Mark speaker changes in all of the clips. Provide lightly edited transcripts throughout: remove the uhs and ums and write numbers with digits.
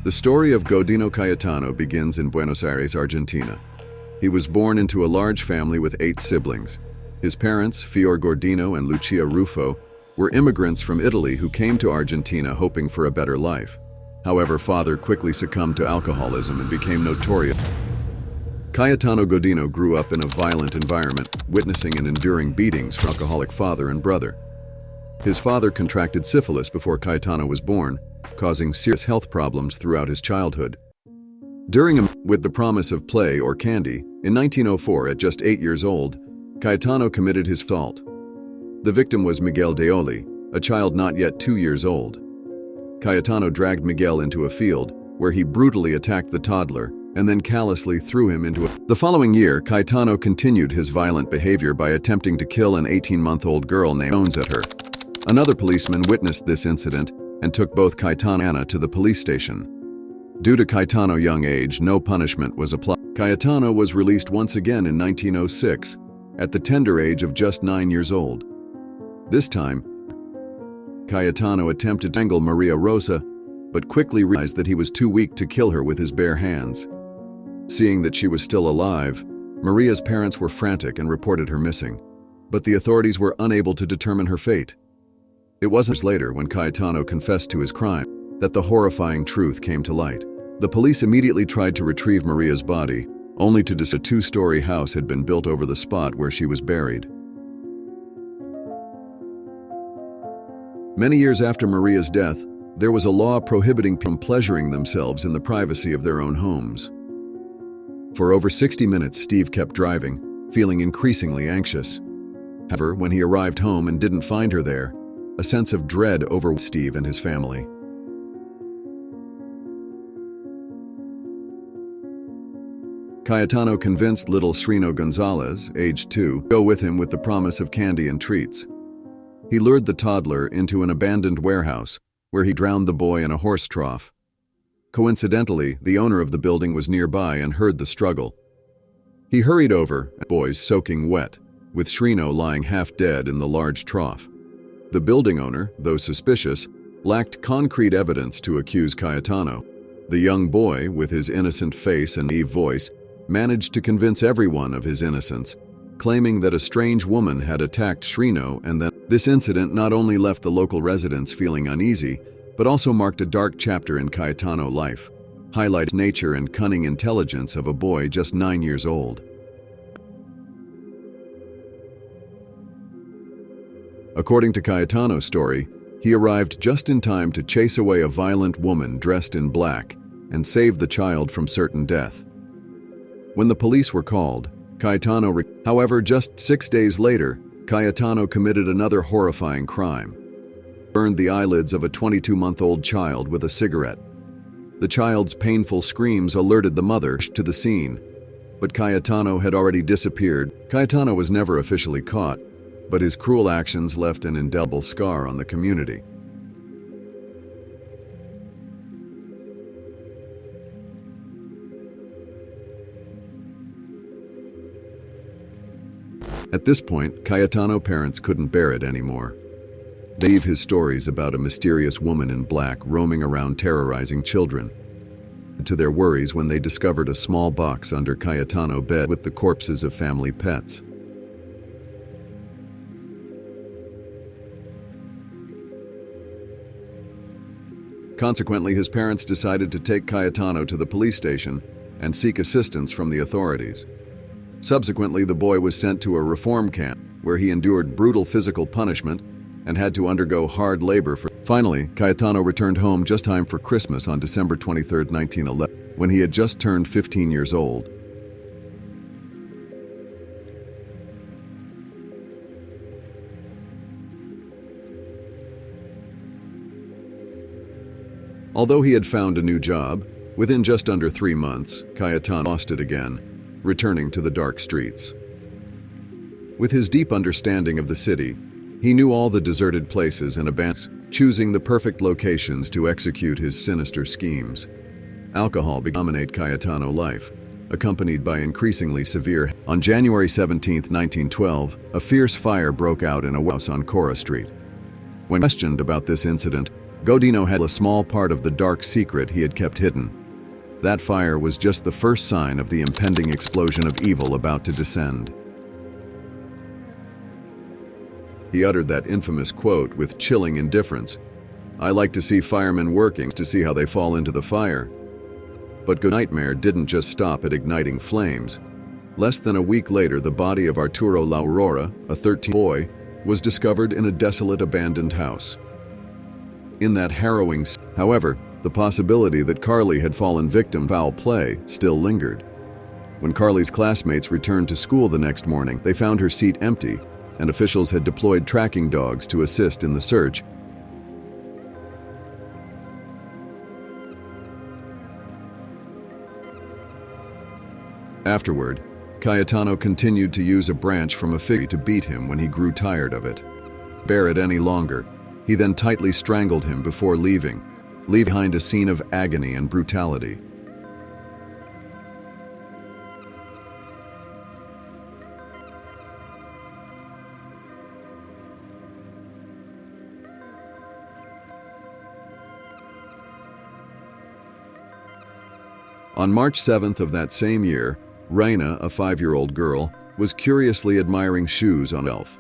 Speaker 1: The story of Godino Cayetano begins in Buenos Aires, Argentina. He was born into a large family with 8 siblings. His parents, Fior Gordino and Lucia Ruffo, were immigrants from Italy who came to Argentina hoping for a better life. However, father quickly succumbed to alcoholism and became notorious. Cayetano Godino grew up in a violent environment, witnessing and enduring beatings from alcoholic father and brother. His father contracted syphilis before Cayetano was born, causing serious health problems throughout his childhood. With the promise of play or candy, in 1904, at just 8 years old, Cayetano committed his fault. The victim was Miguel Deoli, a child not yet 2 years old. Cayetano dragged Miguel into a field, where he brutally attacked the toddler and then callously threw him into a... The following year, Cayetano continued his violent behavior by attempting to kill an 18-month-old girl named Jones at her. Another policeman witnessed this incident and took both Cayetano and Anna to the police station. Due to Cayetano's young age, no punishment was applied. Cayetano was released once again in 1906, at the tender age of just 9 years old. This time, Cayetano attempted to strangle Maria Rosa, but quickly realized that he was too weak to kill her with his bare hands. Seeing that she was still alive, Maria's parents were frantic and reported her missing, but the authorities were unable to determine her fate. It wasn't later, when Cayetano confessed to his crime, that the horrifying truth came to light. The police immediately tried to retrieve Maria's body, only to discover a 2-story house had been built over the spot where she was buried. Many years after Maria's death, there was a law prohibiting people from pleasuring themselves in the privacy of their own homes. For over 60 minutes, Steve kept driving, feeling increasingly anxious. However, when he arrived home and didn't find her there, a sense of dread overwhelmed Steve and his family. Cayetano convinced little Srino Gonzalez, age 2, to go with him with the promise of candy and treats. He lured the toddler into an abandoned warehouse, where he drowned the boy in a horse trough. Coincidentally, the owner of the building was nearby and heard the struggle. He hurried over, the boys soaking wet, with Srino lying half dead in the large trough. The building owner, though suspicious, lacked concrete evidence to accuse Cayetano. The young boy, with his innocent face and naive voice, managed to convince everyone of his innocence, claiming that a strange woman had attacked Srino and that this incident not only left the local residents feeling uneasy, but also marked a dark chapter in Cayetano's life, highlighting the nature and cunning intelligence of a boy just 9 years old. According to Cayetano's story, he arrived just in time to chase away a violent woman dressed in black and save the child from certain death. When the police were called, However, just 6 days later, Cayetano committed another horrifying crime. He burned the eyelids of a 22-month-old child with a cigarette. The child's painful screams alerted the mother to the scene, but Cayetano had already disappeared. Cayetano was never officially caught, but his cruel actions left an indelible scar on the community. At this point, Cayetano's parents couldn't bear it anymore. They gave his stories about a mysterious woman in black roaming around terrorizing children. To their worries when they discovered a small box under Cayetano's bed with the corpses of family pets. Consequently, his parents decided to take Cayetano to the police station and seek assistance from the authorities. Subsequently, the boy was sent to a reform camp where he endured brutal physical punishment and had to undergo hard labor. Finally, Cayetano returned home just in time for Christmas on December 23, 1911, when he had just turned 15 years old. Although he had found a new job, within just under 3 months, Cayetano lost it again, returning to the dark streets. With his deep understanding of the city, he knew all the deserted places and abandoned, choosing the perfect locations to execute his sinister schemes. Alcohol began to dominate Cayetano's life, accompanied by increasingly severe. On January 17, 1912, a fierce fire broke out in a house on Cora Street. When questioned about this incident, Godino had a small part of the dark secret he had kept hidden. That fire was just the first sign of the impending explosion of evil about to descend. He uttered that infamous quote with chilling indifference. "I like to see firemen working to see how they fall into the fire." But the nightmare didn't just stop at igniting flames. Less than a week later, the body of Arturo Laurora, a 13-year-old boy, was discovered in a desolate abandoned house. In that harrowing scene, however, the possibility that Carly had fallen victim to foul play still lingered. When Carly's classmates returned to school the next morning, they found her seat empty, and officials had deployed tracking dogs to assist in the search. Afterward, Cayetano continued to use a branch from a fig tree to beat him when he grew tired of it. Bear it any longer, he then tightly strangled him before leaving behind a scene of agony and brutality. On March 7th of that same year, Raina, a 5-year-old girl, was curiously admiring shoes on a shelf.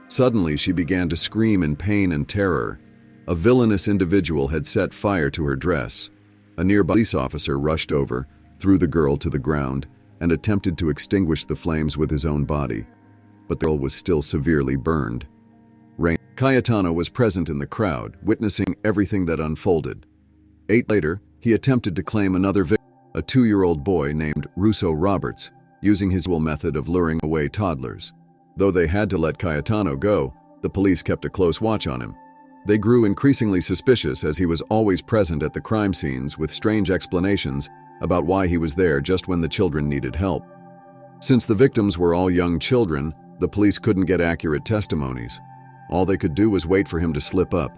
Speaker 1: Suddenly, she began to scream in pain and terror. A villainous individual had set fire to her dress. A nearby police officer rushed over, threw the girl to the ground, and attempted to extinguish the flames with his own body. But the girl was still severely burned. Cayetano was present in the crowd, witnessing everything that unfolded. 8 days later, he attempted to claim another victim, a 2-year-old boy named Russo Roberts, using his usual method of luring away toddlers. Though they had to let Cayetano go, the police kept a close watch on him. They grew increasingly suspicious as he was always present at the crime scenes with strange explanations about why he was there just when the children needed help. Since the victims were all young children, the police couldn't get accurate testimonies. All they could do was wait for him to slip up.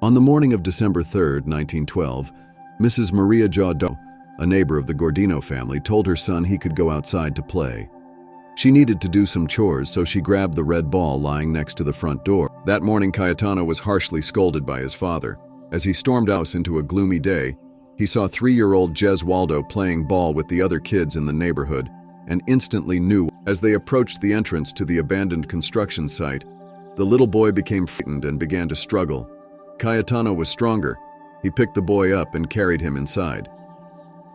Speaker 1: On the morning of December 3, 1912, Mrs. Maria Jaudeau, a neighbor of the Gordino family, told her son he could go outside to play. She needed to do some chores, so she grabbed the red ball lying next to the front door. That morning, Cayetano was harshly scolded by his father. As he stormed out into a gloomy day, he saw 3-year-old Jez Waldo playing ball with the other kids in the neighborhood and instantly knew. As they approached the entrance to the abandoned construction site, the little boy became frightened and began to struggle. Cayetano was stronger. He picked the boy up and carried him inside.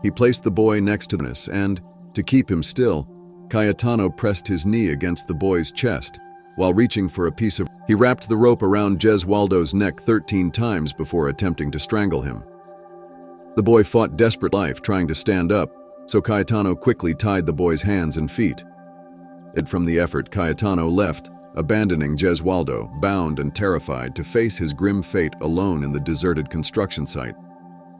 Speaker 1: He placed the boy next to us and, to keep him still, Cayetano pressed his knee against the boy's chest. While reaching for a piece of, he wrapped the rope around Jez Waldo's neck 13 times before attempting to strangle him. The boy fought desperate life trying to stand up, so Cayetano quickly tied the boy's hands and feet. From the effort, Cayetano left, abandoning Jez Waldo, bound and terrified, to face his grim fate alone in the deserted construction site.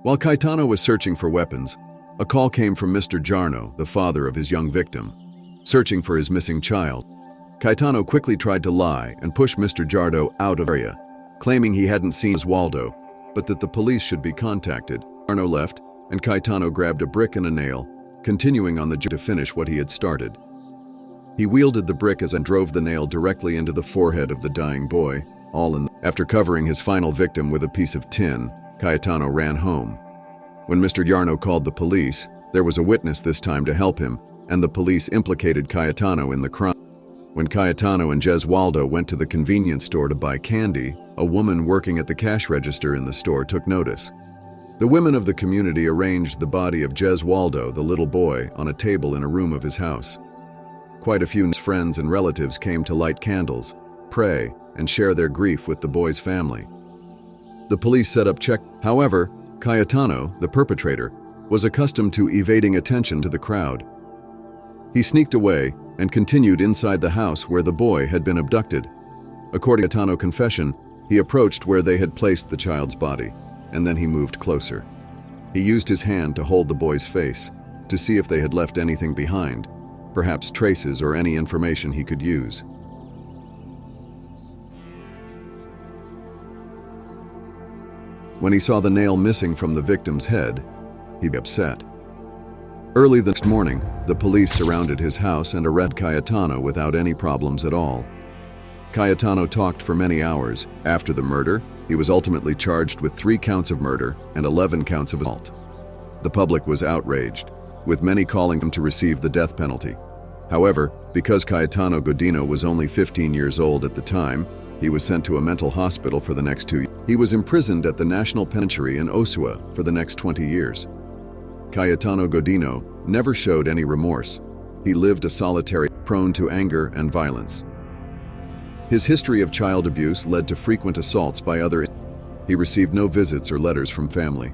Speaker 1: While Cayetano was searching for weapons, a call came from Mr. Jarno, the father of his young victim, searching for his missing child. Cayetano quickly tried to lie and push Mr. Jarno out of the area, claiming he hadn't seen Waldo, but that the police should be contacted. Jarno left, and Cayetano grabbed a brick and a nail, continuing on the journey to finish what he had started. He wielded the brick and drove the nail directly into the forehead of the dying boy, After covering his final victim with a piece of tin, Cayetano ran home. When Mr. Jarno called the police, there was a witness this time to help him, and the police implicated Cayetano in the crime. When Cayetano and Jez Waldo went to the convenience store to buy candy, a woman working at the cash register in the store took notice. The women of the community arranged the body of Jez Waldo, the little boy, on a table in a room of his house. Quite a few friends and relatives came to light candles, pray, and share their grief with the boy's family. The police set up check. However, Cayetano, the perpetrator, was accustomed to evading attention to the crowd. He sneaked away and continued inside the house where the boy had been abducted. According to Cayetano's confession, he approached where they had placed the child's body, and then he moved closer. He used his hand to hold the boy's face, to see if they had left anything behind, perhaps traces or any information he could use. When he saw the nail missing from the victim's head, he was upset. Early the next morning, the police surrounded his house and arrested Cayetano without any problems at all. Cayetano talked for many hours. After the murder, He was ultimately charged with 3 counts of murder and 11 counts of assault. The public was outraged, with many calling him to receive the death penalty. However, because Cayetano Godino was only 15 years old at the time, he was sent to a mental hospital for the next 2 years. He was imprisoned at the National Penitentiary in Osua for the next 20 years. Cayetano Godino never showed any remorse. He lived a solitary, prone to anger and violence. His history of child abuse led to frequent assaults by others. He received no visits or letters from family.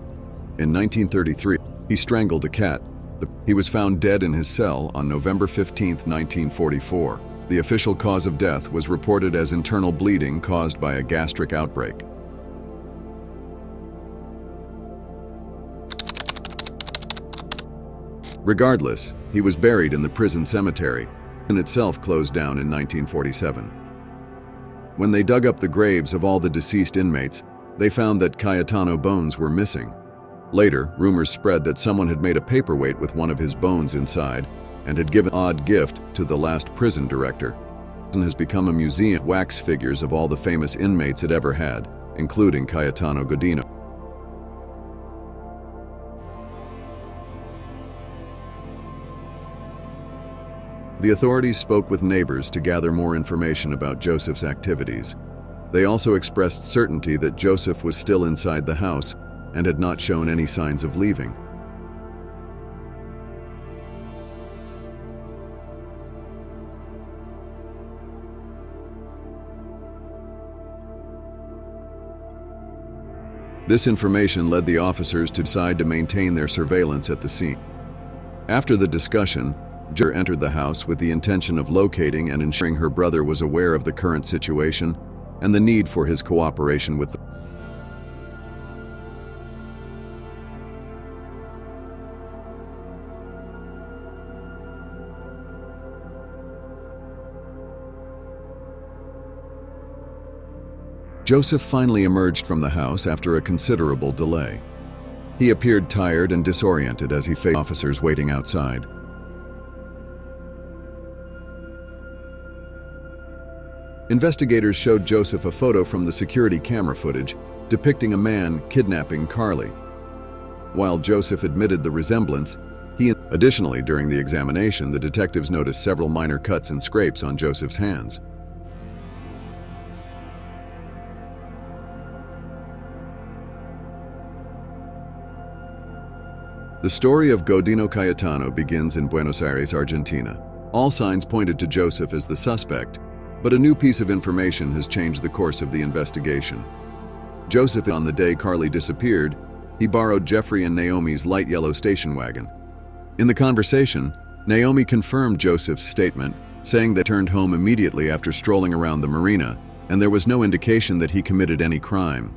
Speaker 1: In 1933, he strangled a cat. He was found dead in his cell on November 15, 1944. The official cause of death was reported as internal bleeding caused by a gastric outbreak. Regardless, he was buried in the prison cemetery, and itself closed down in 1947. When they dug up the graves of all the deceased inmates, they found that Cayetano bones were missing. Later, rumors spread that someone had made a paperweight with one of his bones inside and had given an odd gift to the last prison director. It has become a museum of wax figures of all the famous inmates it ever had, including Cayetano Godino. The authorities spoke with neighbors to gather more information about Joseph's activities. They also expressed certainty that Joseph was still inside the house and had not shown any signs of leaving. This information led the officers to decide to maintain their surveillance at the scene. After the discussion, Joseph entered the house with the intention of locating and ensuring her brother was aware of the current situation and the need for his cooperation with them. Joseph finally emerged from the house after a considerable delay. He appeared tired and disoriented as he faced officers waiting outside. Investigators showed Joseph a photo from the security camera footage depicting a man kidnapping Carly. While Joseph admitted the resemblance, additionally, during the examination, the detectives noticed several minor cuts and scrapes on Joseph's hands. The story of Godino Cayetano begins in Buenos Aires, Argentina. All signs pointed to Joseph as the suspect, but a new piece of information has changed the course of the investigation. Joseph, on the day Carly disappeared, he borrowed Jeffrey and Naomi's light yellow station wagon. In the conversation, Naomi confirmed Joseph's statement, saying they turned home immediately after strolling around the marina, and there was no indication that he committed any crime.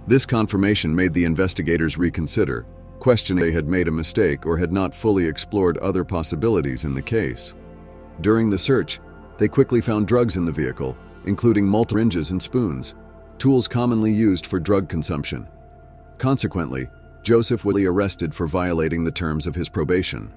Speaker 1: This confirmation made the investigators reconsider, questioning if they had made a mistake or had not fully explored other possibilities in the case. During the search, they quickly found drugs in the vehicle, including multiple syringes and spoons, tools commonly used for drug consumption. Consequently, Joseph was arrested for violating the terms of his probation.